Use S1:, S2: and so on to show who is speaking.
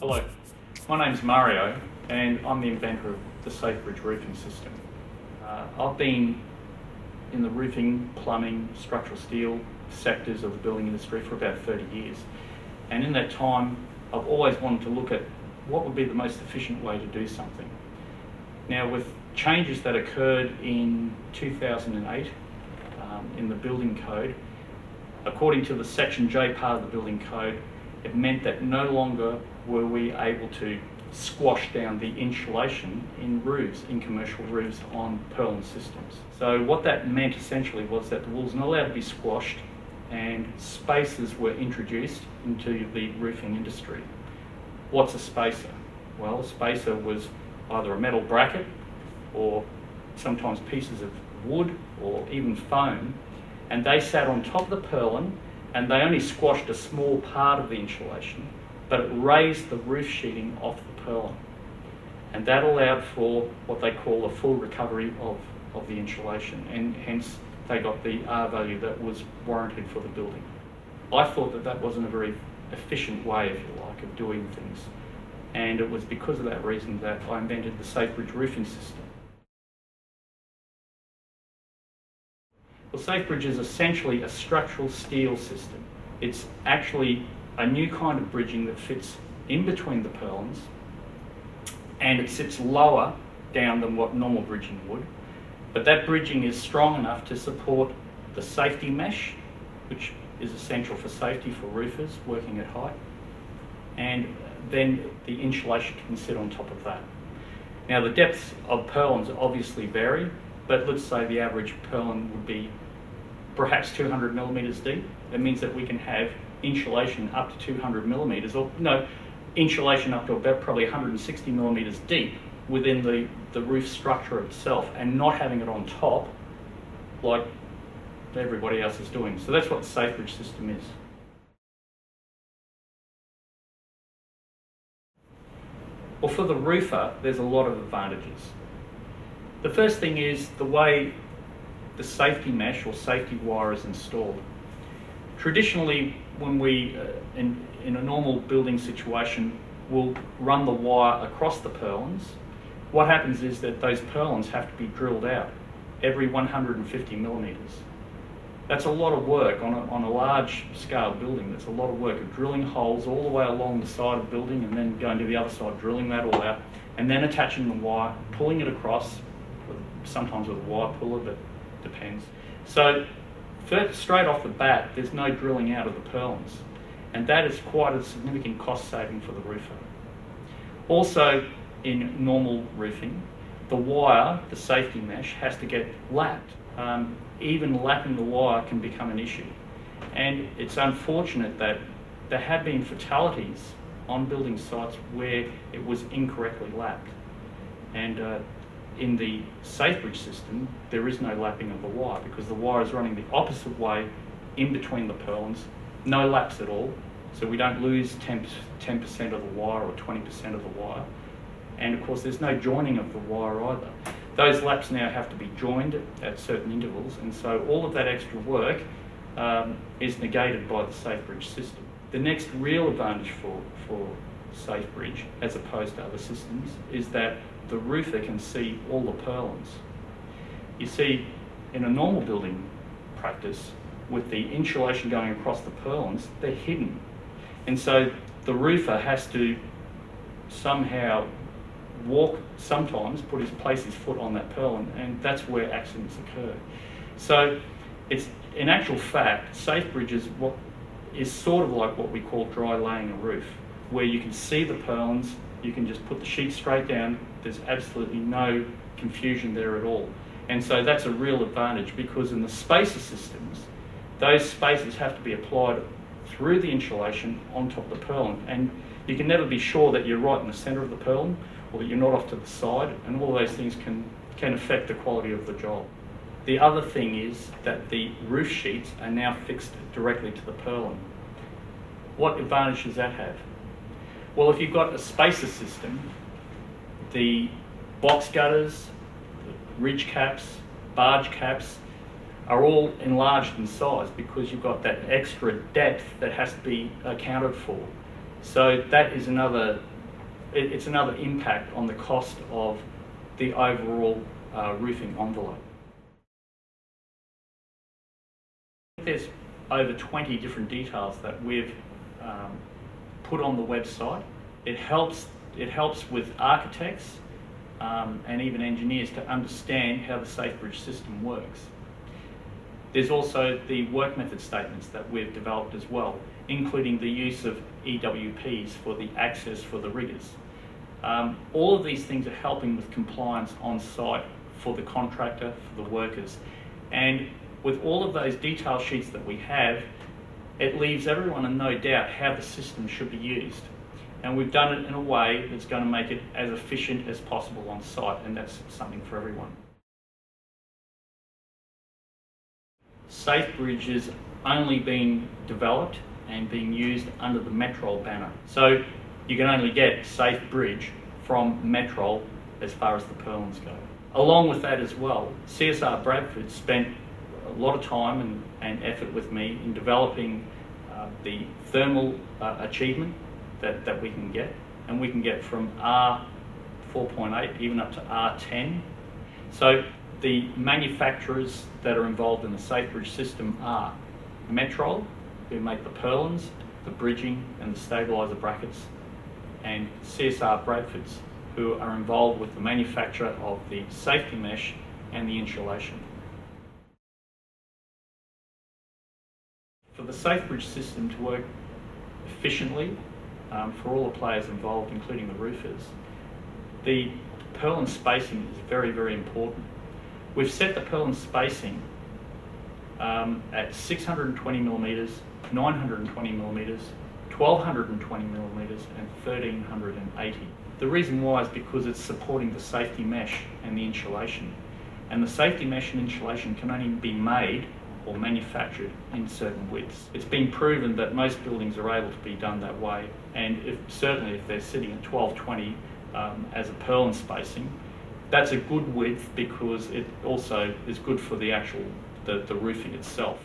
S1: Hello, my name's Mario and I'm the inventor of the SafeBridge roofing system. I've been in the roofing, plumbing, structural steel sectors of the building industry for about 30 years, and in that time I've always wanted to look at what would be the most efficient way to do something. Now, with changes that occurred in 2008 in the building code, according to the Section J part of the building code, it meant that no longer were we able to squash down the insulation in roofs, in commercial roofs on purlin systems. So what that meant essentially was that the wool was not allowed to be squashed and spacers were introduced into the roofing industry. What's a spacer? Well, a spacer was either a metal bracket or sometimes pieces of wood or even foam, and they sat on top of the purlin and they only squashed a small part of the insulation, but it raised the roof sheeting off the purlin. And that allowed for what they call a full recovery of the insulation, and hence they got the R value that was warranted for the building. I thought that that wasn't a very efficient way, if you like, of doing things. And it was because of that reason that I invented the SafeBridge roofing system. Well, SafeBridge is essentially a structural steel system. It's actually a new kind of bridging that fits in between the purlins, and it sits lower down than what normal bridging would. But that bridging is strong enough to support the safety mesh, which is essential for safety for roofers working at height, and then the insulation can sit on top of that. Now, the depths of purlins obviously vary, but let's say the average purlin would be perhaps 200 millimeters deep. That means that we can have insulation up to 200 millimeters, or no, insulation up to about probably 160 millimeters deep within the roof structure itself, and not having it on top like everybody else is doing. So that's what the SafeBridge system is. Well, for the roofer, there's a lot of advantages. The first thing is the way the safety mesh or safety wire is installed. Traditionally, when we, in a normal building situation, we'll run the wire across the purlins. What happens is that those purlins have to be drilled out every 150 millimeters. That's a lot of work on a large scale building. That's a lot of work of drilling holes all the way along the side of the building and then going to the other side, drilling that all out, and then attaching the wire, pulling it across, sometimes with a wire puller, but depends. So straight off the bat, there's no drilling out of the purlins, and that is quite a significant cost saving for the roofer. Also, in normal roofing, the wire, the safety mesh, has to get lapped. Even lapping the wire can become an issue, and it's unfortunate that there have been fatalities on building sites where it was incorrectly lapped. And in the SafeBridge system, there is no lapping of the wire because the wire is running the opposite way in between the purlins, no laps at all, so we don't lose 10% of the wire or 20% of the wire. And of course, there's no joining of the wire either. Those laps now have to be joined at certain intervals, and so all of that extra work is negated by the SafeBridge system. The next real advantage for SafeBridge, as opposed to other systems, is that the roofer can see all the purlins. You see, in a normal building practice, with the insulation going across the purlins, they're hidden. And so the roofer has to somehow place his foot on that purlin, and that's where accidents occur. So it's, in actual fact, SafeBridge is sort of like what we call dry laying a roof, where you can see the purlins, you can just put the sheet straight down, there's absolutely no confusion there at all. And so that's a real advantage, because in the spacer systems, those spacers have to be applied through the insulation on top of the purlin, and you can never be sure that you're right in the centre of the purlin or that you're not off to the side, and all those things can affect the quality of the job. The other thing is that the roof sheets are now fixed directly to the purlin. What advantage does that have? Well, if you've got a spacer system, the box gutters, the ridge caps, barge caps are all enlarged in size because you've got that extra depth that has to be accounted for. So that is another impact on the cost of the overall roofing envelope. There's over 20 different details that we've put on the website. It helps with architects and even engineers to understand how the SafeBridge system works. There's also the work method statements that we've developed as well, including the use of EWPs for the access for the riggers. All of these things are helping with compliance on site for the contractor, for the workers. And with all of those detail sheets that we have, it leaves everyone in no doubt how the system should be used. And we've done it in a way that's going to make it as efficient as possible on site, and that's something for everyone. SafeBridge is only being developed and being used under the Metrol banner. So you can only get SafeBridge from Metrol as far as the purlins go. Along with that as well, CSR Bradford spent a lot of time and effort with me in developing the thermal achievement that we can get, and we can get from R4.8 even up to R10. So the manufacturers that are involved in the SafeBridge system are Metrol, who make the purlins, the bridging and the stabiliser brackets, and CSR Bradfords, who are involved with the manufacture of the safety mesh and the insulation. For the SafeBridge system to work efficiently for all the players involved, including the roofers, the purlin spacing is very, very important. We've set the purlin spacing at 620 millimetres, 920 millimetres, 1220 millimetres and 1380. The reason why is because it's supporting the safety mesh and the insulation. And the safety mesh and insulation can only be made or manufactured in certain widths. It's been proven that most buildings are able to be done that way, and certainly if they're sitting at 1220 as a purlin spacing, that's a good width because it also is good for the roofing itself.